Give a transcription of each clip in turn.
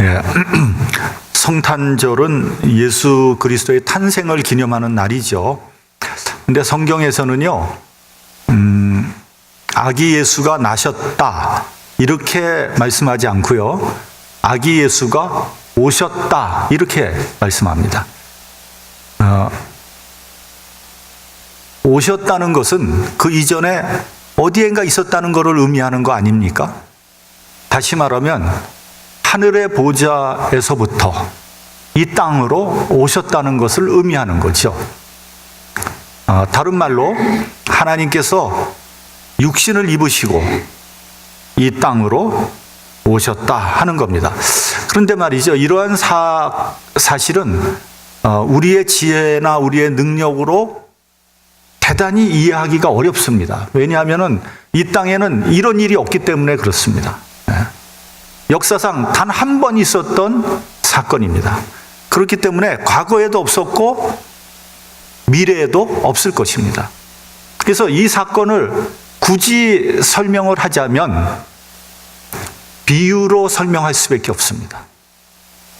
예. 성탄절은 예수 그리스도의 탄생을 기념하는 날이죠. 근데 성경에서는요, 아기 예수가 나셨다 이렇게 말씀하지 않고요, 아기 예수가 오셨다 이렇게 말씀합니다. 오셨다는 것은 그 이전에 어디엔가 있었다는 것을 의미하는 거 아닙니까? 다시 말하면 하늘의 보좌에서부터 이 땅으로 오셨다는 것을 의미하는 거죠. 다른 말로 하나님께서 육신을 입으시고 이 땅으로 오셨다 하는 겁니다. 그런데 말이죠, 이러한 사실은 우리의 지혜나 우리의 능력으로 대단히 이해하기가 어렵습니다. 왜냐하면 이 땅에는 이런 일이 없기 때문에 그렇습니다. 역사상 단 한 번 있었던 사건입니다. 그렇기 때문에 과거에도 없었고 미래에도 없을 것입니다. 그래서 이 사건을 굳이 설명을 하자면 비유로 설명할 수밖에 없습니다.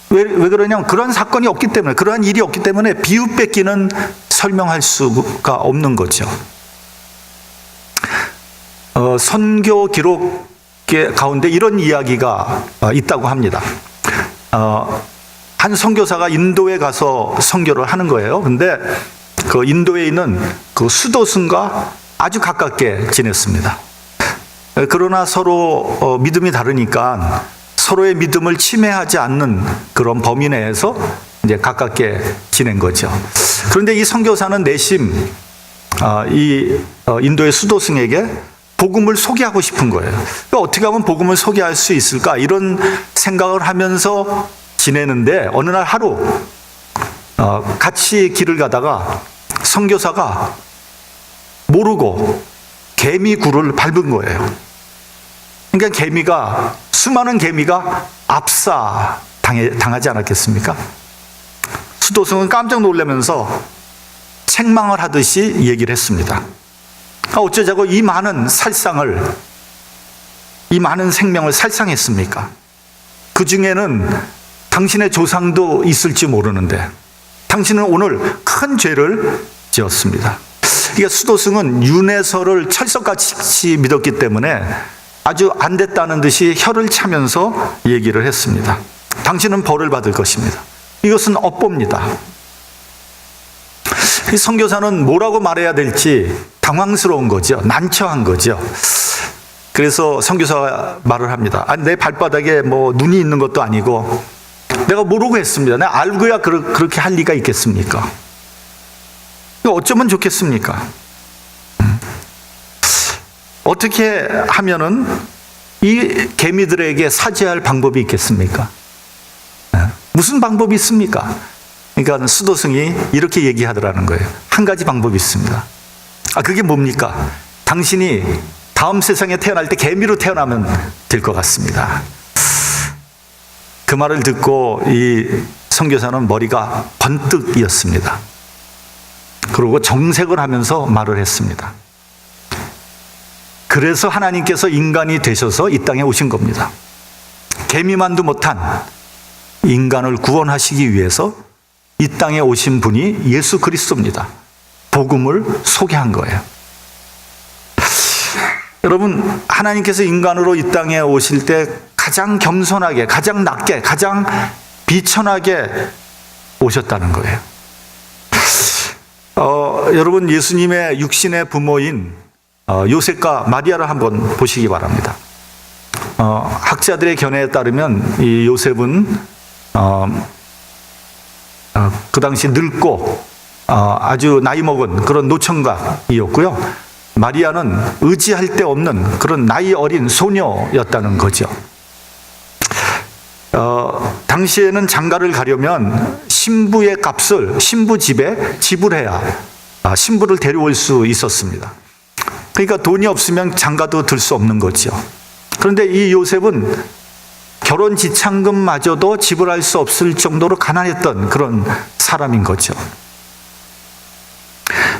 왜 그러냐면 그런 사건이 없기 때문에, 그러한 일이 없기 때문에 비유 뺏기는 설명할 수가 없는 거죠. 선교 기록 가운데 이런 이야기가 있다고 합니다. 한 선교사가 인도에 가서 선교를 하는 거예요. 근데 그 인도에 있는 그 수도승과 아주 가깝게 지냈습니다. 그러나 서로 믿음이 다르니까 서로의 믿음을 침해하지 않는 그런 범위 내에서 이제 가깝게 지낸 거죠. 그런데 이 선교사는 내심 이 인도의 수도승에게 복음을 소개하고 싶은 거예요. 그러니까 어떻게 하면 복음을 소개할 수 있을까, 이런 생각을 하면서 지내는데 어느 날 하루 같이 길을 가다가 선교사가 모르고 개미굴을 밟은 거예요. 그러니까 수많은 개미가 당하지 않았겠습니까? 수도승은 깜짝 놀라면서 책망을 하듯이 얘기를 했습니다. 어쩌자고 이 많은 생명을 살상했습니까? 그 중에는 당신의 조상도 있을지 모르는데 당신은 오늘 큰 죄를 지었습니다. 그러니까 수도승은 윤회서를 철석같이 믿었기 때문에 아주 안 됐다는 듯이 혀를 차면서 얘기를 했습니다. 당신은 벌을 받을 것입니다. 이것은 업보입니다. 이 선교사는 뭐라고 말해야 될지 당황스러운 거죠. 난처한 거죠. 그래서 선교사가 말을 합니다. 내 발바닥에 뭐 눈이 있는 것도 아니고 내가 모르고 했습니다. 내가 알고야 그렇게 할 리가 있겠습니까? 어쩌면 좋겠습니까? 어떻게 하면은 이 개미들에게 사죄할 방법이 있겠습니까? 무슨 방법이 있습니까? 그러니까 수도승이 이렇게 얘기하더라는 거예요. 한 가지 방법이 있습니다. 그게 뭡니까? 당신이 다음 세상에 태어날 때 개미로 태어나면 될 것 같습니다. 그 말을 듣고 이 선교사는 머리가 번뜩이었습니다. 그리고 정색을 하면서 말을 했습니다. 그래서 하나님께서 인간이 되셔서 이 땅에 오신 겁니다. 개미만도 못한 인간을 구원하시기 위해서 이 땅에 오신 분이 예수 그리스도입니다. 복음을 소개한 거예요. 여러분, 하나님께서 인간으로 이 땅에 오실 때 가장 겸손하게, 가장 낮게, 가장 비천하게 오셨다는 거예요. 여러분, 예수님의 육신의 부모인 요셉과 마리아를 한번 보시기 바랍니다. 학자들의 견해에 따르면 이 요셉은 그 당시 늙고 아주 나이 먹은 그런 노총각이었고요. 마리아는 의지할 데 없는 그런 나이 어린 소녀였다는 거죠. 당시에는 장가를 가려면 신부의 값을 신부 집에 지불해야 신부를 데려올 수 있었습니다. 그러니까 돈이 없으면 장가도 들 수 없는 거죠. 그런데 이 요셉은 결혼 지참금마저도 지불할 수 없을 정도로 가난했던 그런 사람인 거죠.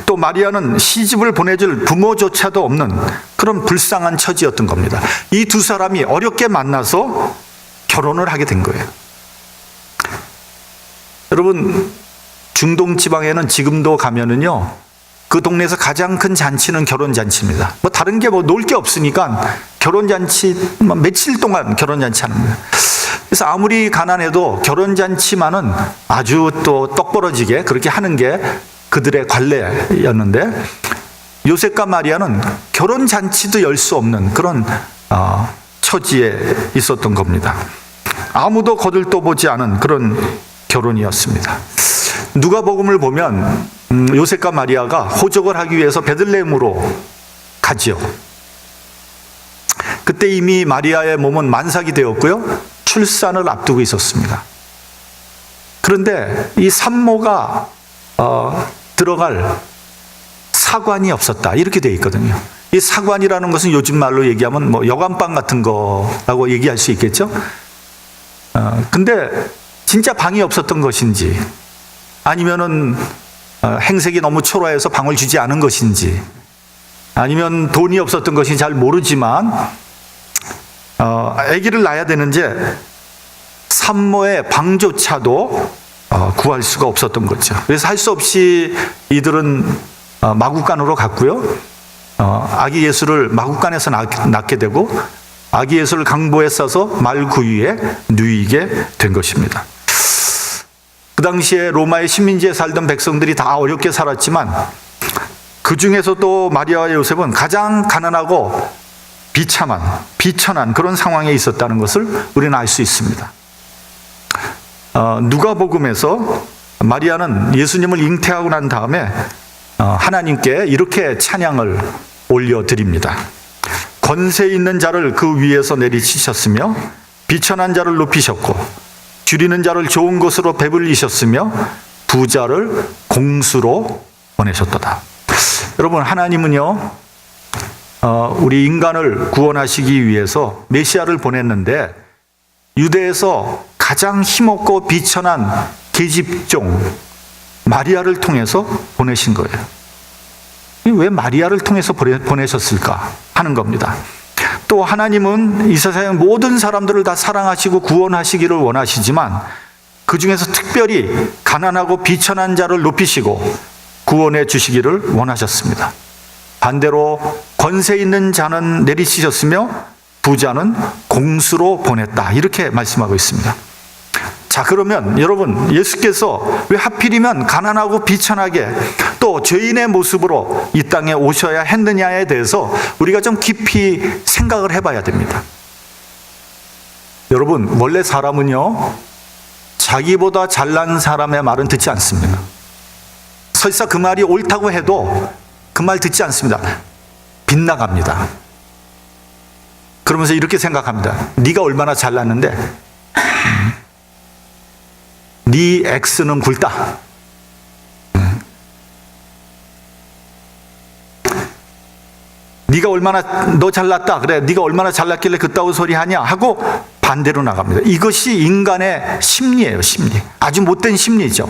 또 마리아는 시집을 보내줄 부모조차도 없는 그런 불쌍한 처지였던 겁니다. 이 두 사람이 어렵게 만나서 결혼을 하게 된 거예요. 여러분, 중동 지방에는 지금도 가면은요, 그 동네에서 가장 큰 잔치는 결혼잔치입니다. 뭐 다른 게 뭐 놀 게 없으니까 결혼잔치, 며칠 동안 결혼잔치 하는 거예요. 그래서 아무리 가난해도 결혼잔치만은 아주 또 똑부러지게 그렇게 하는 게 그들의 관례였는데, 요셉과 마리아는 결혼잔치도 열 수 없는 그런 처지에 있었던 겁니다. 아무도 거들떠보지 않은 그런 결혼이었습니다. 누가복음을 보면 요셉과 마리아가 호적을 하기 위해서 베들레헴으로 가지요. 그때 이미 마리아의 몸은 만삭이 되었고요, 출산을 앞두고 있었습니다. 그런데 이 산모가 들어갈 사관이 없었다, 이렇게 되어 있거든요. 이 사관이라는 것은 요즘 말로 얘기하면 뭐 여관방 같은 거라고 얘기할 수 있겠죠. 근데 진짜 방이 없었던 것인지, 아니면은 행색이 너무 초라해서 방을 주지 않은 것인지, 아니면 돈이 없었던 것인지 잘 모르지만 아기를 낳아야 되는데 산모의 방조차도 구할 수가 없었던 거죠. 그래서 할 수 없이 이들은 마구간으로 갔고요, 아기 예수를 마구간에서 낳게 되고 아기 예수를 강보에 싸서 말 구유에 누이게 된 것입니다. 그 당시에 로마의 식민지에 살던 백성들이 다 어렵게 살았지만 그 중에서도 마리아와 요셉은 가장 가난하고 비천한 그런 상황에 있었다는 것을 우리는 알 수 있습니다. 누가복음에서 마리아는 예수님을 잉태하고 난 다음에 하나님께 이렇게 찬양을 올려드립니다. 권세 있는 자를 그 위에서 내리치셨으며 비천한 자를 높이셨고 줄이는 자를 좋은 것으로 배불리셨으며 부자를 공수로 보내셨도다. 여러분, 하나님은요, 우리 인간을 구원하시기 위해서 메시아를 보냈는데 유대에서 가장 힘없고 비천한 계집종 마리아를 통해서 보내신 거예요. 왜 마리아를 통해서 보내셨을까 하는 겁니다. 또 하나님은 이 세상의 모든 사람들을 다 사랑하시고 구원하시기를 원하시지만 그 중에서 특별히 가난하고 비천한 자를 높이시고 구원해 주시기를 원하셨습니다. 반대로 권세 있는 자는 내리치셨으며 부자는 공수로 보냈다, 이렇게 말씀하고 있습니다. 자, 그러면 여러분, 예수께서 왜 하필이면 가난하고 비천하게 또 죄인의 모습으로 이 땅에 오셔야 했느냐에 대해서 우리가 좀 깊이 생각을 해봐야 됩니다. 여러분, 원래 사람은요, 자기보다 잘난 사람의 말은 듣지 않습니다. 설사 그 말이 옳다고 해도 그 말 듣지 않습니다. 빗나갑니다. 그러면서 이렇게 생각합니다. 네가 얼마나 잘났는데 네 X는 굵다. 네가 얼마나 너 잘났다. 그래, 네가 얼마나 잘났길래 그따위 소리 하냐 하고 반대로 나갑니다. 이것이 인간의 심리예요, 심리. 아주 못된 심리죠.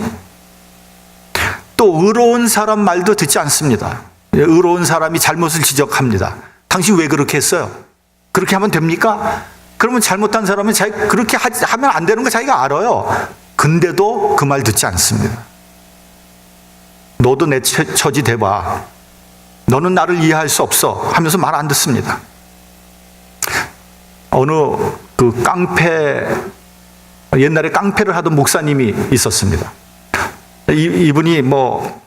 또 의로운 사람 말도 듣지 않습니다. 의로운 사람이 잘못을 지적합니다. 당신 왜 그렇게 했어요? 그렇게 하면 됩니까? 그러면 잘못한 사람은 그렇게 하면 안 되는 거 자기가 알아요. 근데도 그 말 듣지 않습니다. 너도 내 처지 대봐. 너는 나를 이해할 수 없어 하면서 말 안 듣습니다. 어느 그 옛날에 깡패를 하던 목사님이 있었습니다. 이분이 뭐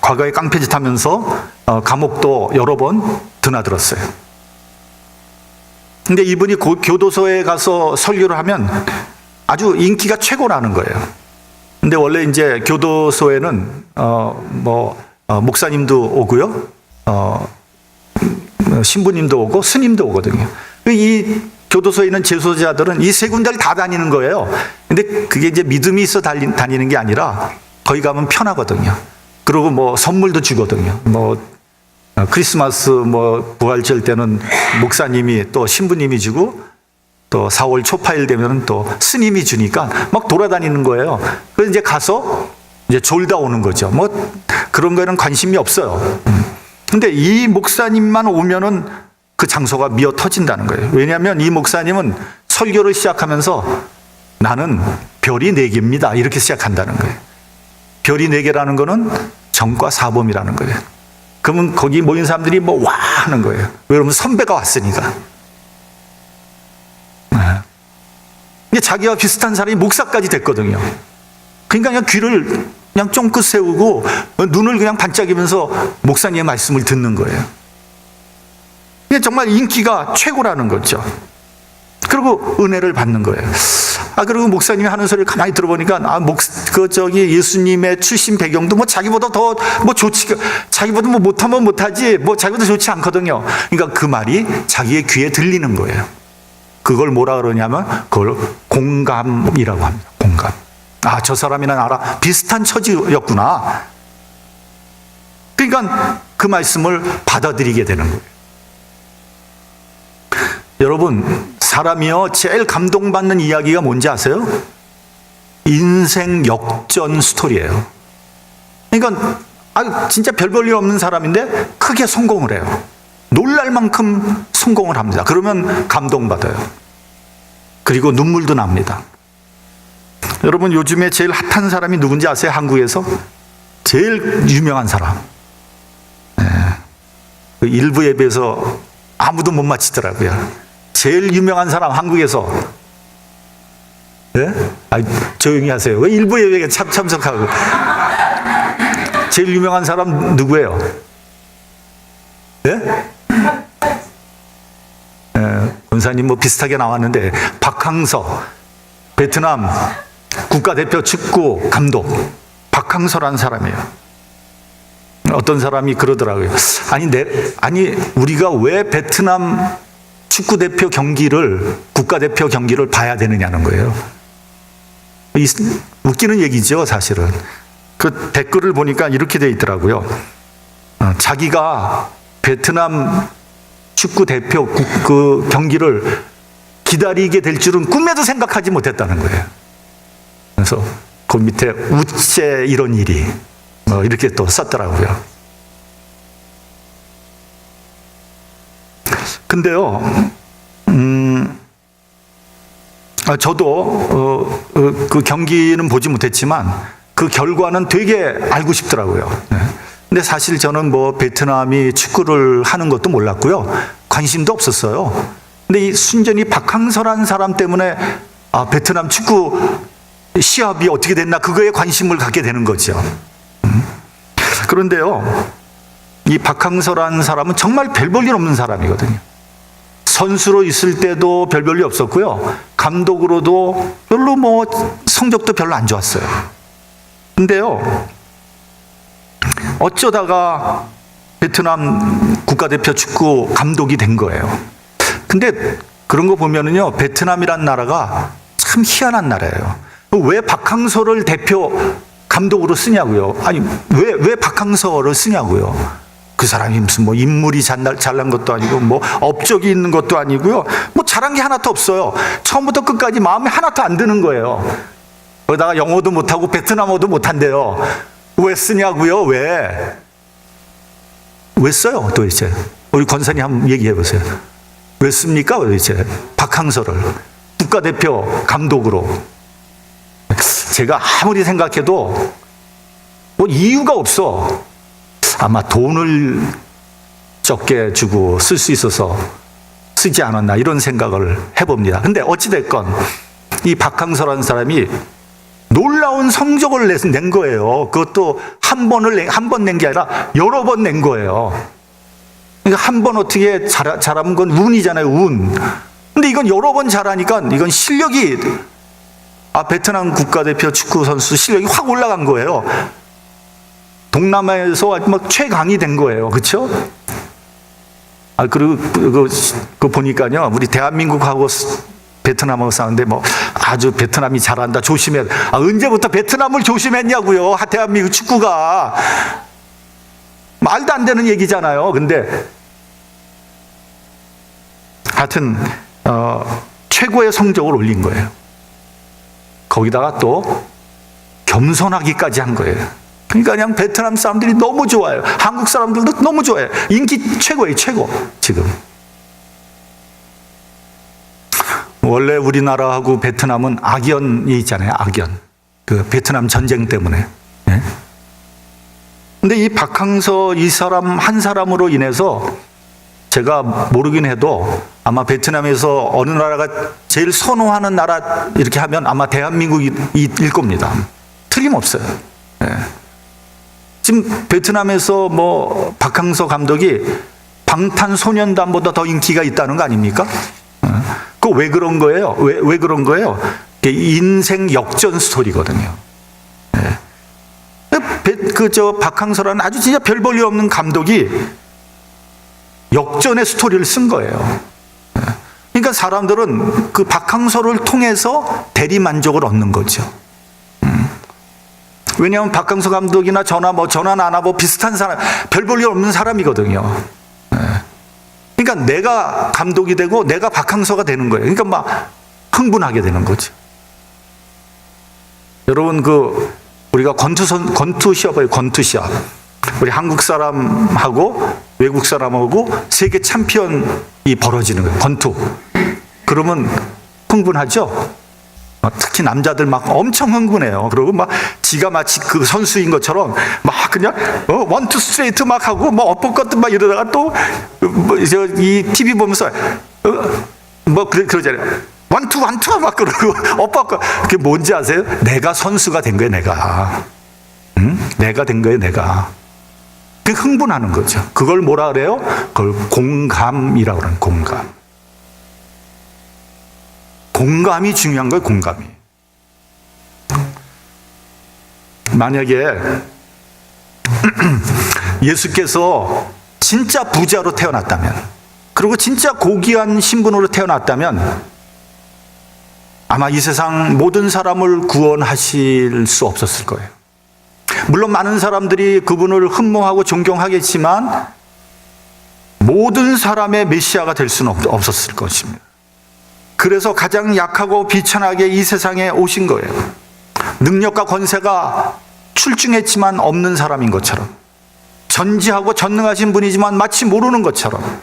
과거에 깡패짓 하면서 감옥도 여러 번 드나들었어요. 근데 이분이 교도소에 가서 설교를 하면 아주 인기가 최고라는 거예요. 근데 원래 이제 교도소에는 목사님도 오고요, 신부님도 오고 스님도 오거든요. 이 교도소에 있는 재소자들은 이 세 군데를 다 다니는 거예요. 근데 그게 이제 믿음이 있어 다니는 게 아니라 거기 가면 편하거든요. 그리고 뭐 선물도 주거든요. 크리스마스 부활절 때는 목사님이 또 신부님이 주고 또 4월 초파일 되면 또 스님이 주니까 막 돌아다니는 거예요. 그래서 이제 가서 이제 졸다 오는 거죠. 그런 거에는 관심이 없어요. 근데 이 목사님만 오면은 그 장소가 미어 터진다는 거예요. 왜냐하면 이 목사님은 설교를 시작하면서 나는 별이 4개입니다. 이렇게 시작한다는 거예요. 별이 4개라는 거는 정과 사범이라는 거예요. 그러면 거기 모인 사람들이 뭐 와 하는 거예요. 왜냐면 선배가 왔으니까. 이게 자기와 비슷한 사람이 목사까지 됐거든요. 그러니까 그냥 귀를 그냥 쫑긋 세우고 눈을 그냥 반짝이면서 목사님의 말씀을 듣는 거예요. 이게 정말 인기가 최고라는 거죠. 그리고 은혜를 받는 거예요. 그리고 목사님이 하는 소리를 가만히 들어보니까, 예수님의 출신 배경도 뭐 자기보다 더 뭐 좋지, 자기보다 뭐 못하면 못하지, 뭐 자기보다 좋지 않거든요. 그러니까 그 말이 자기의 귀에 들리는 거예요. 그걸 뭐라 그러냐면, 그걸 공감이라고 합니다. 공감. 저 사람이나 나랑 비슷한 처지였구나. 그러니까 그 말씀을 받아들이게 되는 거예요. 여러분, 사람이요, 제일 감동받는 이야기가 뭔지 아세요? 인생 역전 스토리예요. 그러니까 진짜 별 볼 일 없는 사람인데 크게 성공을 해요. 놀랄 만큼 성공을 합니다. 그러면 감동받아요. 그리고 눈물도 납니다. 여러분, 요즘에 제일 핫한 사람이 누군지 아세요? 한국에서 제일 유명한 사람. 그 일부 예배에서 아무도 못 맞히더라고요. 제일 유명한 사람, 한국에서. 조용히 하세요. 왜 일부 예배에 참석하고. 제일 유명한 사람 누구예요? 권사님 뭐 비슷하게 나왔는데, 박항서, 베트남 국가대표 축구 감독, 박항서라는 사람이에요. 어떤 사람이 그러더라고요. 아니, 우리가 왜 베트남 축구대표 경기를, 국가대표 경기를 봐야 되느냐는 거예요. 웃기는 얘기죠, 사실은. 그 댓글을 보니까 이렇게 돼 있더라고요. 자기가 베트남 축구대표 그 경기를 기다리게 될 줄은 꿈에도 생각하지 못했다는 거예요. 그래서 그 밑에 우째 이런 일이 이렇게 또 썼더라고요. 근데요, 저도 그 경기는 보지 못했지만 그 결과는 되게 알고 싶더라고요. 근데 사실 저는 뭐 베트남이 축구를 하는 것도 몰랐고요. 관심도 없었어요. 근데 이 순전히 박항서라는 사람 때문에 베트남 축구 시합이 어떻게 됐나, 그거에 관심을 갖게 되는 거죠. 그런데요, 이 박항서라는 사람은 정말 별 볼 일 없는 사람이거든요. 선수로 있을 때도 별 볼 일 없었고요. 감독으로도 별로 뭐 성적도 별로 안 좋았어요. 근데요, 어쩌다가 베트남 국가대표 축구 감독이 된 거예요. 근데 그런 거 보면은요, 베트남이란 나라가 참 희한한 나라예요. 왜 박항서를 대표 감독으로 쓰냐고요? 아니, 왜 박항서를 쓰냐고요? 그 사람이 무슨 뭐 인물이 잘난 것도 아니고 뭐 업적이 있는 것도 아니고요. 뭐 잘한 게 하나도 없어요. 처음부터 끝까지 마음에 하나도 안 드는 거예요. 거기다가 영어도 못하고 베트남어도 못한대요. 왜 쓰냐고요? 왜 써요 도대체? 우리 권사님 한번 얘기해 보세요. 왜 씁니까 도대체? 박항서를 국가대표 감독으로. 제가 아무리 생각해도 뭐 이유가 없어. 아마 돈을 적게 주고 쓸 수 있어서 쓰지 않았나, 이런 생각을 해봅니다. 근데 어찌됐건 이 박항서라는 사람이 놀라운 성적을 낸 거예요. 그것도 한 번 낸 게 아니라 여러 번 낸 거예요. 그러니까 한 번 어떻게 잘하면 건 운이잖아요, 운. 근데 이건 여러 번 잘하니까 이건 실력이, 베트남 국가대표 축구 선수 실력이 확 올라간 거예요. 동남아에서 막 최강이 된 거예요. 그렇죠? 그리고 그 보니까요, 우리 대한민국하고 베트남하고 싸우는데 뭐 아주 베트남이 잘한다, 조심해. 언제부터 베트남을 조심했냐고요? 대한민국 축구가. 말도 안 되는 얘기잖아요. 근데 하여튼 최고의 성적을 올린 거예요. 거기다가 또 겸손하기까지 한 거예요. 그러니까 그냥 베트남 사람들이 너무 좋아요. 한국 사람들도 너무 좋아해요. 인기 최고예요, 최고. 지금 원래 우리나라하고 베트남은 악연이 있잖아요. 악연. 그 베트남 전쟁 때문에. 예? 근데 이 박항서 이 사람 한 사람으로 인해서 제가 모르긴 해도 아마 베트남에서 어느 나라가 제일 선호하는 나라 이렇게 하면 아마 대한민국일 겁니다. 틀림없어요. 예. 지금 베트남에서 뭐 박항서 감독이 방탄소년단보다 더 인기가 있다는 거 아닙니까? 그 왜 그런 거예요? 왜 그런 거예요? 인생 역전 스토리거든요. 예. 박항서라는 아주 진짜 별 볼 일 없는 감독이 역전의 스토리를 쓴 거예요. 그러니까 사람들은 그 박항서를 통해서 대리 만족을 얻는 거죠. 왜냐하면 박항서 감독이나 전화 나나보 비슷한 사람, 별 볼 일 없는 사람이거든요. 그러니까 내가 감독이 되고 내가 박항서가 되는 거예요. 그러니까 막 흥분하게 되는 거죠. 여러분 우리가 권투 시합이에요. 권투 시합. 우리 한국 사람하고 외국 사람하고 세계 챔피언이 벌어지는 거예요. 권투. 그러면 흥분하죠? 특히 남자들 막 엄청 흥분해요. 그리고 막 지가 마치 그 선수인 것처럼 막 그냥 원투 스트레이트 막 하고 뭐 어퍼컷 막 이러다가 또 이 TV 보면서 그러잖아요. 원투 막 그러고 어퍼컷. 그게 뭔지 아세요? 내가 선수가 된 거예요. 내가. 내가 된 거예요. 내가. 그 흥분하는 거죠. 그걸 뭐라 그래요? 그걸 공감이라고 그러는 공감. 공감이 중요한 거예요. 공감이. 만약에 예수께서 진짜 부자로 태어났다면, 그리고 진짜 고귀한 신분으로 태어났다면 아마 이 세상 모든 사람을 구원하실 수 없었을 거예요. 물론 많은 사람들이 그분을 흠모하고 존경하겠지만 모든 사람의 메시아가 될 수는 없었을 것입니다. 그래서 가장 약하고 비천하게 이 세상에 오신 거예요. 능력과 권세가 출중했지만 없는 사람인 것처럼, 전지하고 전능하신 분이지만 마치 모르는 것처럼,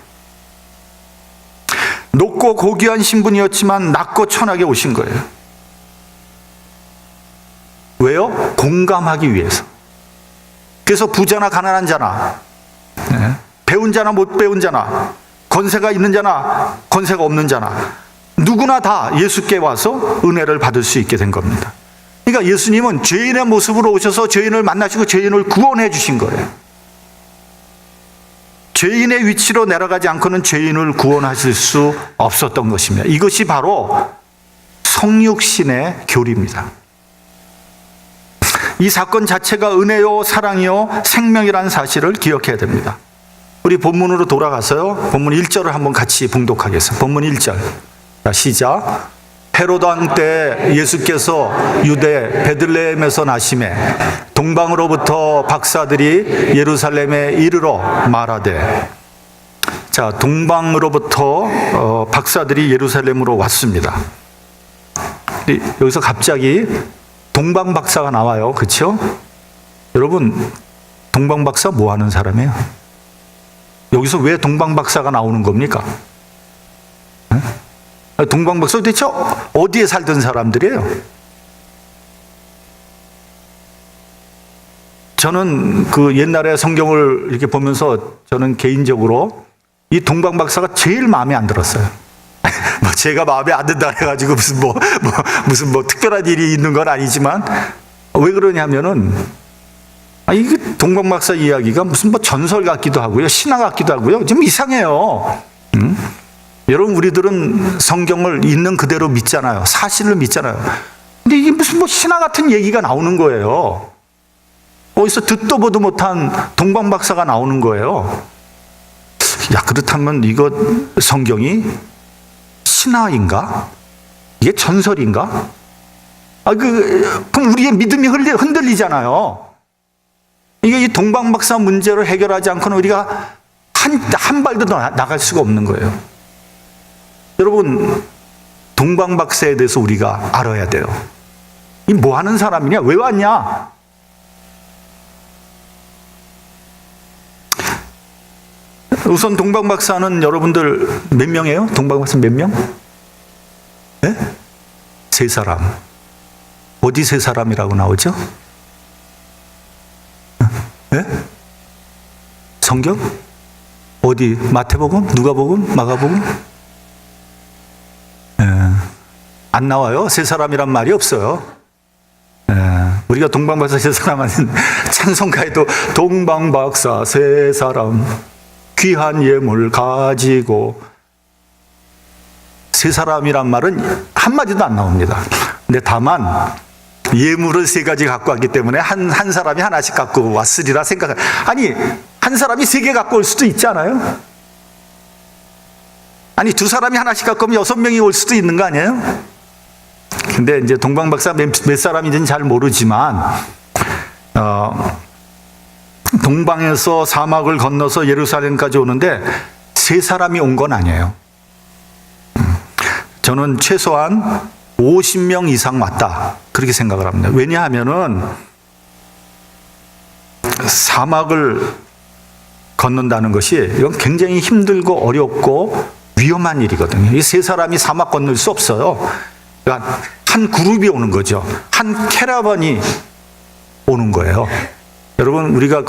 높고 고귀한 신분이었지만 낮고 천하게 오신 거예요. 왜요? 공감하기 위해서. 그래서 부자나 가난한 자나, 배운 자나 못 배운 자나, 권세가 있는 자나 권세가 없는 자나 누구나 다 예수께 와서 은혜를 받을 수 있게 된 겁니다. 그러니까 예수님은 죄인의 모습으로 오셔서 죄인을 만나시고 죄인을 구원해 주신 거예요. 죄인의 위치로 내려가지 않고는 죄인을 구원하실 수 없었던 것입니다. 이것이 바로 성육신의 교리입니다. 이 사건 자체가 은혜요, 사랑이요, 생명이라는 사실을 기억해야 됩니다. 우리 본문으로 돌아가서요, 본문 1절을 한번 같이 봉독하겠습니다. 본문 1절. 자, 시작. 헤롯 왕 때 예수께서 유대 베들레헴에서 나심에 동방으로부터 박사들이 예루살렘에 이르러 말하되. 자, 동방으로부터 박사들이 예루살렘으로 왔습니다. 여기서 갑자기 동방 박사가 나와요. 그렇죠? 여러분, 동방 박사 뭐 하는 사람이에요? 여기서 왜 동방 박사가 나오는 겁니까? 동방 박사 도대체 어디에 살던 사람들이에요? 저는 그 옛날에 성경을 이렇게 보면서 저는 개인적으로 이 동방 박사가 제일 마음에 안 들었어요. 뭐 제가 마음에 안 든다 해가지고 무슨 특별한 일이 있는 건 아니지만, 왜 그러냐면은 이게 동방 박사 이야기가 무슨 전설 같기도 하고요, 신화 같기도 하고요, 좀 이상해요. 여러분, 우리들은 성경을 있는 그대로 믿잖아요. 사실을 믿잖아요. 근데 이게 무슨 신화 같은 얘기가 나오는 거예요. 어디서 듣도 보도 못한 동방 박사가 나오는 거예요. 야, 그렇다면 이거 성경이 신화인가? 이게 전설인가? 그럼 우리의 믿음이 흔들리잖아요. 이게 이 동방 박사 문제를 해결하지 않고는 우리가 한 발도 나갈 수가 없는 거예요. 여러분, 동방 박사에 대해서 우리가 알아야 돼요. 이 뭐 하는 사람이냐? 왜 왔냐? 우선 동방 박사는 여러분들 몇 명이에요? 동방 박사 몇 명? 예? 세 사람. 어디 세 사람이라고 나오죠? 예? 성경? 어디? 마태복음? 누가복음? 마가복음? 예. 안 나와요. 세 사람이란 말이 없어요. 예. 우리가 동방박사 세 사람 하는 찬송가에도 동방박사 세 사람 귀한 예물 가지고, 세 사람이란 말은 한마디도 안 나옵니다. 근데 다만 예물을 세 가지 갖고 왔기 때문에 한 사람이 하나씩 갖고 왔으리라 생각. 아니, 한 사람이 세 개 갖고 올 수도 있지 않아요? 아니, 두 사람이 하나씩 갖고 오면 6명이 올 수도 있는 거 아니에요? 근데 이제 동방박사 몇 사람인지는 잘 모르지만, 동방에서 사막을 건너서 예루살렘까지 오는데 세 사람이 온 건 아니에요. 저는 최소한 50명 이상 왔다, 그렇게 생각을 합니다. 왜냐하면은 사막을 건넌다는 것이 이건 굉장히 힘들고 어렵고 위험한 일이거든요. 이 세 사람이 사막 건널 수 없어요. 그러니까 한 그룹이 오는 거죠. 한 캐러반이 오는 거예요. 여러분, 우리가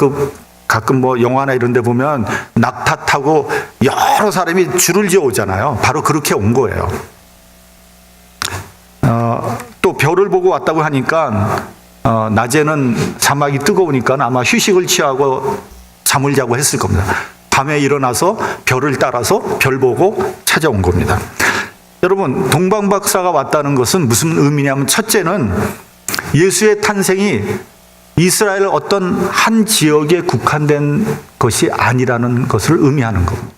가끔 뭐 영화나 이런 데 보면 낙타 타고 여러 사람이 줄을 지어 오잖아요. 바로 그렇게 온 거예요. 또 별을 보고 왔다고 하니까 낮에는 사막이 뜨거우니까 아마 휴식을 취하고 잠을 자고 했을 겁니다. 밤에 일어나서 별을 따라서 별 보고 찾아온 겁니다. 여러분, 동방박사가 왔다는 것은 무슨 의미냐면, 첫째는 예수의 탄생이 이스라엘 어떤 한 지역에 국한된 것이 아니라는 것을 의미하는 겁니다.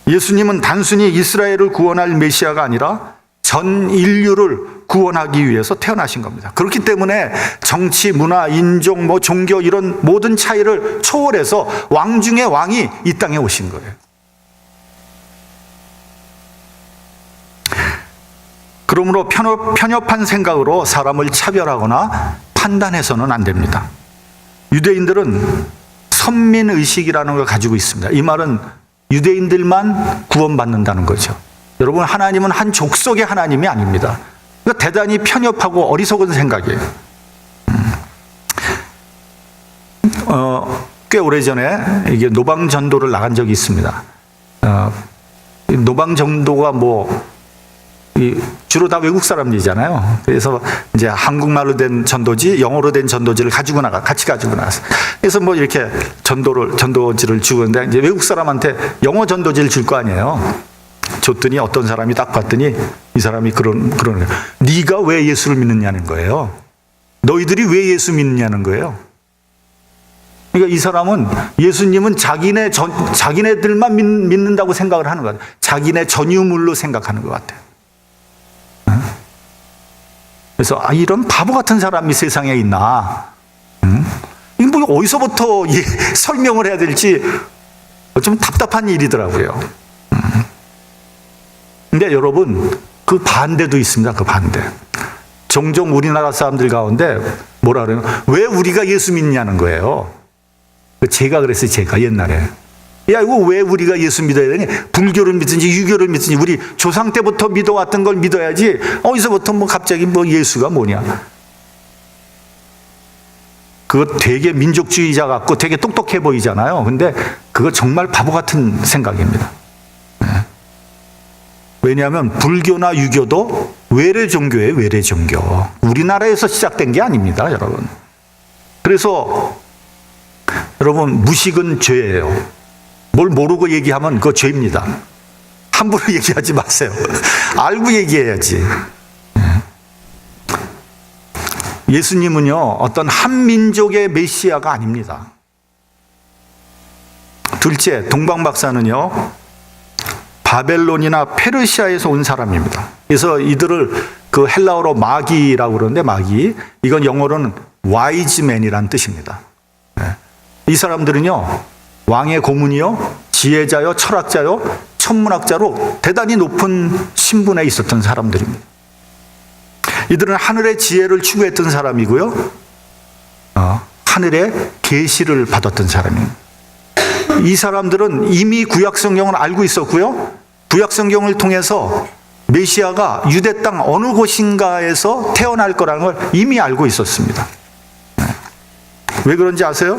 예수님은 단순히 이스라엘을 구원할 메시아가 아니라 전 인류를 구원하기 위해서 태어나신 겁니다. 그렇기 때문에 정치, 문화, 인종, 종교 이런 모든 차이를 초월해서 왕 중의 왕이 이 땅에 오신 거예요. 그러므로 편협한 생각으로 사람을 차별하거나 판단해서는 안 됩니다. 유대인들은 선민의식이라는 걸 가지고 있습니다. 이 말은 유대인들만 구원받는다는 거죠. 여러분, 하나님은 한 족속의 하나님이 아닙니다. 그러니까 대단히 편협하고 어리석은 생각이에요. 꽤 오래전에 이게 노방전도를 나간 적이 있습니다. 노방전도가 주로 다 외국 사람들이잖아요. 그래서 이제 한국말로 된 전도지, 영어로 된 전도지를 같이 가지고 나왔어요. 그래서 이렇게 전도지를 주는데, 이제 외국 사람한테 영어 전도지를 줄 거 아니에요. 줬더니 어떤 사람이 딱 봤더니 이 사람이 그러는 거예요. 네가 왜 예수를 믿느냐는 거예요. 너희들이 왜 예수 믿느냐는 거예요. 그러니까 이 사람은 예수님은 자기네들만 믿는다고 생각을 하는 것 같아요. 자기네 전유물로 생각하는 것 같아요. 그래서 이런 바보 같은 사람이 세상에 있나? 이거 어디서부터 설명을 해야 될지 좀 답답한 일이더라고요. 근데 여러분, 그 반대도 있습니다. 그 반대. 종종 우리나라 사람들 가운데 뭐라 그래요? 왜 우리가 예수 믿냐는 거예요. 제가 그랬어요. 제가 옛날에. 야, 이거 왜 우리가 예수 믿어야 되니? 불교를 믿든지 유교를 믿든지 우리 조상 때부터 믿어왔던 걸 믿어야지. 어디서부터 갑자기 예수가 뭐냐? 그거 되게 민족주의자 같고 되게 똑똑해 보이잖아요. 근데 그거 정말 바보 같은 생각입니다. 왜냐하면 불교나 유교도 외래 종교예요. 외래 종교. 우리나라에서 시작된 게 아닙니다, 여러분. 그래서 여러분, 무식은 죄예요. 뭘 모르고 얘기하면 그거 죄입니다. 함부로 얘기하지 마세요. 알고 얘기해야지. 예수님은요, 어떤 한 민족의 메시아가 아닙니다. 둘째, 동방박사는요, 바벨론이나 페르시아에서 온 사람입니다. 그래서 이들을 그 헬라어로 마귀라고 그러는데, 마귀, 이건 영어로는 와이즈맨이란 뜻입니다. 이 사람들은요, 왕의 고문이요, 지혜자요, 철학자요, 천문학자로 대단히 높은 신분에 있었던 사람들입니다. 이들은 하늘의 지혜를 추구했던 사람이고요, 하늘의 계시를 받았던 사람입니다. 이 사람들은 이미 구약 성경을 알고 있었고요, 구약 성경을 통해서 메시아가 유대 땅 어느 곳인가에서 태어날 거라는 걸 이미 알고 있었습니다. 왜 그런지 아세요?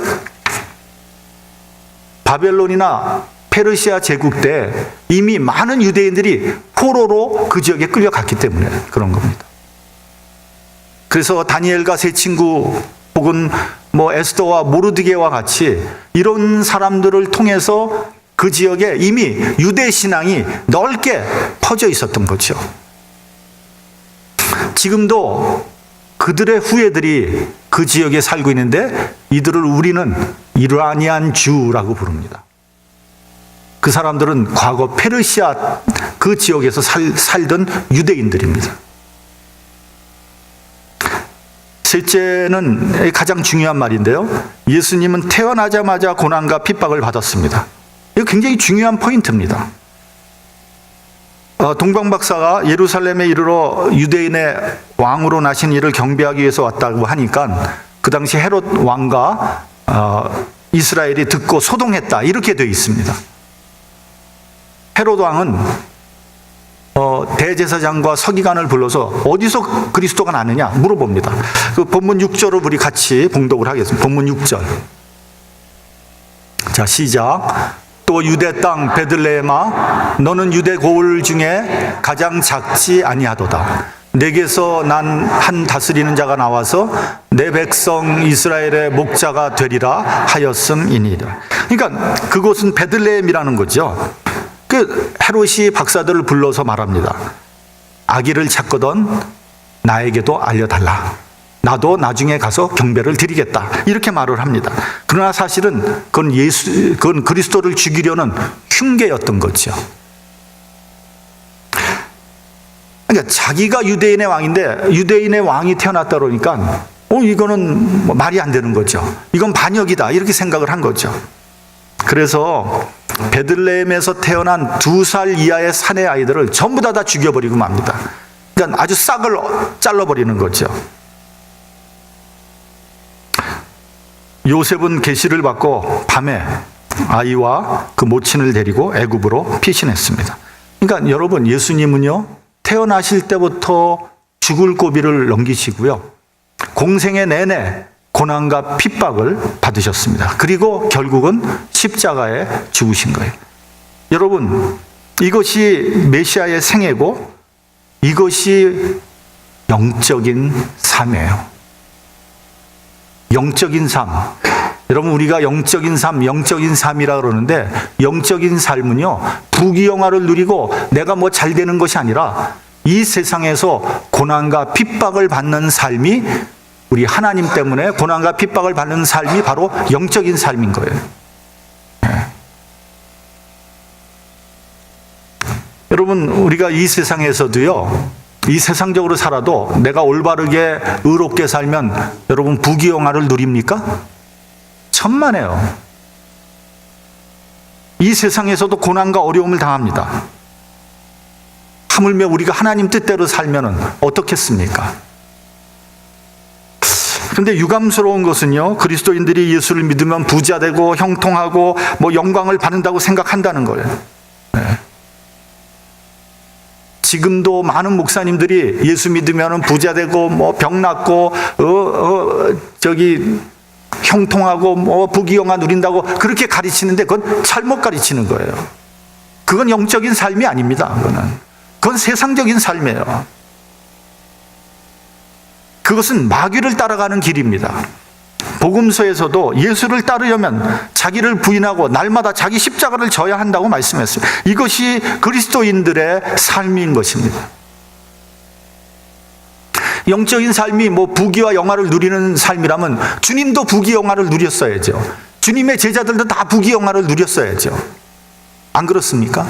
바벨론이나 페르시아 제국 때 이미 많은 유대인들이 포로로 그 지역에 끌려갔기 때문에 그런 겁니다. 그래서 다니엘과 세 친구 혹은 에스더와 모르드게와 같이 이런 사람들을 통해서 그 지역에 이미 유대 신앙이 넓게 퍼져 있었던 거죠. 지금도 그들의 후예들이 그 지역에 살고 있는데 이들을 우리는 이르아니안 주라고 부릅니다. 그 사람들은 과거 페르시아 그 지역에서 살던 유대인들입니다. 셋째는 가장 중요한 말인데요. 예수님은 태어나자마자 고난과 핍박을 받았습니다. 이거 굉장히 중요한 포인트입니다. 동방 박사가 예루살렘에 이르러 유대인의 왕으로 나신 이를 경배하기 위해서 왔다고 하니까 그 당시 헤롯 왕과 이스라엘이 듣고 소동했다 이렇게 되어 있습니다. 헤롯 왕은 대제사장과 서기관을 불러서 어디서 그리스도가 나느냐 물어봅니다. 그 본문 6절을 우리 같이 봉독을 하겠습니다. 본문 6절. 자, 시작. 또 유대 땅 베들레헴아 너는 유대 고을 중에 가장 작지 아니하도다. 내게서 난 한 다스리는 자가 나와서 내 백성 이스라엘의 목자가 되리라 하였음이니라. 그러니까 그곳은 베들레헴이라는 거죠. 그 헤롯이 박사들을 불러서 말합니다. 아기를 찾거든 나에게도 알려달라. 나도 나중에 가서 경배를 드리겠다. 이렇게 말을 합니다. 그러나 사실은 그건 그리스도를 죽이려는 흉계였던 거죠. 그러니까 자기가 유대인의 왕인데 유대인의 왕이 태어났다 그러니까 이거는 말이 안 되는 거죠. 이건 반역이다. 이렇게 생각을 한 거죠. 그래서 베들레헴에서 태어난 2살 이하의 사내 아이들을 전부 다 죽여버리고 맙니다. 그러니까 아주 싹을 잘라버리는 거죠. 요셉은 계시를 받고 밤에 아이와 그 모친을 데리고 애굽으로 피신했습니다. 그러니까 여러분, 예수님은요 태어나실 때부터 죽을 고비를 넘기시고요 공생애 내내 고난과 핍박을 받으셨습니다. 그리고 결국은 십자가에 죽으신 거예요. 여러분, 이것이 메시아의 생애고 이것이 영적인 삶이에요. 영적인 삶. 여러분, 우리가 영적인 삶이라 그러는데 영적인 삶은요 부귀영화를 누리고 내가 잘 되는 것이 아니라 이 세상에서 고난과 핍박을 받는 삶이, 우리 하나님 때문에 고난과 핍박을 받는 삶이 바로 영적인 삶인 거예요. 네. 여러분, 우리가 이 세상에서도요, 이 세상적으로 살아도 내가 올바르게 의롭게 살면 여러분 부귀영화를 누립니까? 천만에요. 이 세상에서도 고난과 어려움을 당합니다. 하물며 우리가 하나님 뜻대로 살면 어떻겠습니까? 그런데 유감스러운 것은요, 그리스도인들이 예수를 믿으면 부자되고 형통하고 영광을 받는다고 생각한다는 거예요. 네. 지금도 많은 목사님들이 예수 믿으면 부자되고 병 낫고 형통하고 부귀영화 누린다고 그렇게 가르치는데 그건 잘못 가르치는 거예요. 그건 영적인 삶이 아닙니다. 그건 세상적인 삶이에요. 그것은 마귀를 따라가는 길입니다. 복음서에서도 예수를 따르려면 자기를 부인하고 날마다 자기 십자가를 져야 한다고 말씀했어요. 이것이 그리스도인들의 삶인 것입니다. 영적인 삶이 부귀와 영화를 누리는 삶이라면 주님도 부귀 영화를 누렸어야죠. 주님의 제자들도 다 부귀 영화를 누렸어야죠. 안 그렇습니까?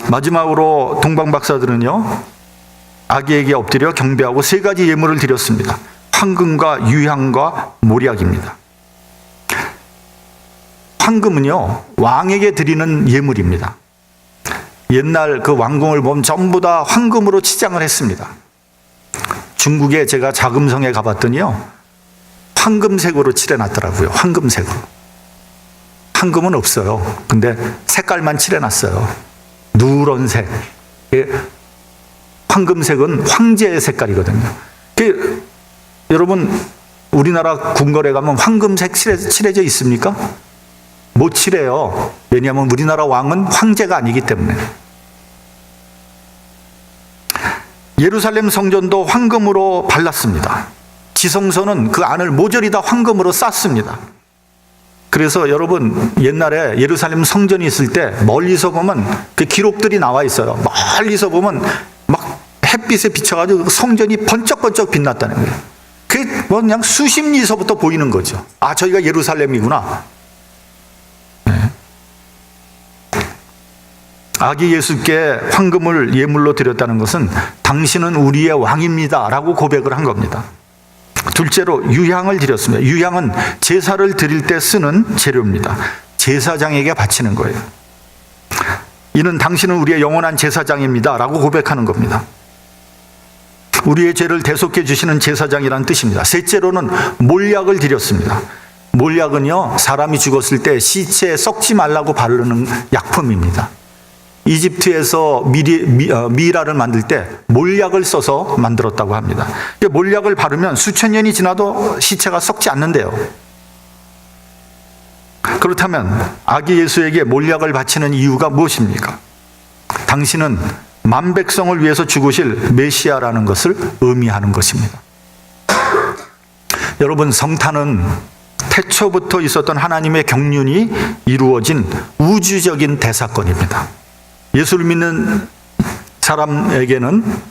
마지막으로 동방 박사들은요, 아기에게 엎드려 경배하고 3가지 예물을 드렸습니다. 황금과 유향과 몰약입니다. 황금은요 왕에게 드리는 예물입니다. 옛날 그 왕궁을 보면 전부 다 황금으로 치장을 했습니다. 중국에 제가 자금성에 가봤더니요 황금색으로 칠해놨더라고요. 황금색으로. 황금은 없어요. 근데 색깔만 칠해놨어요. 누런색. 황금색은 황제의 색깔이거든요. 여러분, 우리나라 궁궐에 가면 황금색 칠해져 있습니까? 못 칠해요. 왜냐하면 우리나라 왕은 황제가 아니기 때문에. 예루살렘 성전도 황금으로 발랐습니다. 지성소는 그 안을 모조리 다 황금으로 쌌습니다. 그래서 여러분, 옛날에 예루살렘 성전이 있을 때 멀리서 보면 그 기록들이 나와 있어요. 멀리서 보면 막 햇빛에 비춰가지고 성전이 번쩍번쩍 빛났다는 거예요. 그게 뭐 그냥 수십 리서부터 보이는 거죠. 아, 저희가 예루살렘이구나. 네. 아기 예수께 황금을 예물로 드렸다는 것은 당신은 우리의 왕입니다 라고 고백을 한 겁니다. 둘째로 유향을 드렸습니다. 유향은 제사를 드릴 때 쓰는 재료입니다. 제사장에게 바치는 거예요. 이는 당신은 우리의 영원한 제사장입니다 라고 고백하는 겁니다. 우리의 죄를 대속해 주시는 제사장이라는 뜻입니다. 셋째로는 몰약을 드렸습니다. 몰약은요, 사람이 죽었을 때 시체에 썩지 말라고 바르는 약품입니다. 이집트에서 미라를 만들 때 몰약을 써서 만들었다고 합니다. 몰약을 바르면 수천 년이 지나도 시체가 썩지 않는데요. 그렇다면 아기 예수에게 몰약을 바치는 이유가 무엇입니까? 당신은 만 백성을 위해서 죽으실 메시아라는 것을 의미하는 것입니다. 여러분, 성탄은 태초부터 있었던 하나님의 경륜이 이루어진 우주적인 대사건입니다. 예수를 믿는 사람에게는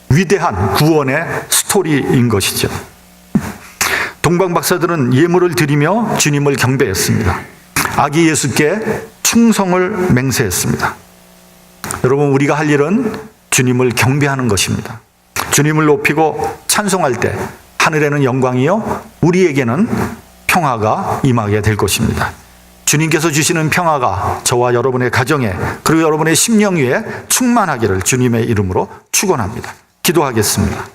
위대한 구원의 스토리인 것이죠. 동방 박사들은 예물을 드리며 주님을 경배했습니다. 아기 예수께 충성을 맹세했습니다. 여러분, 우리가 할 일은 주님을 경배하는 것입니다. 주님을 높이고 찬송할 때 하늘에는 영광이요, 우리에게는 평화가 임하게 될 것입니다. 주님께서 주시는 평화가 저와 여러분의 가정에, 그리고 여러분의 심령 위에 충만하기를 주님의 이름으로 축원합니다. 기도하겠습니다.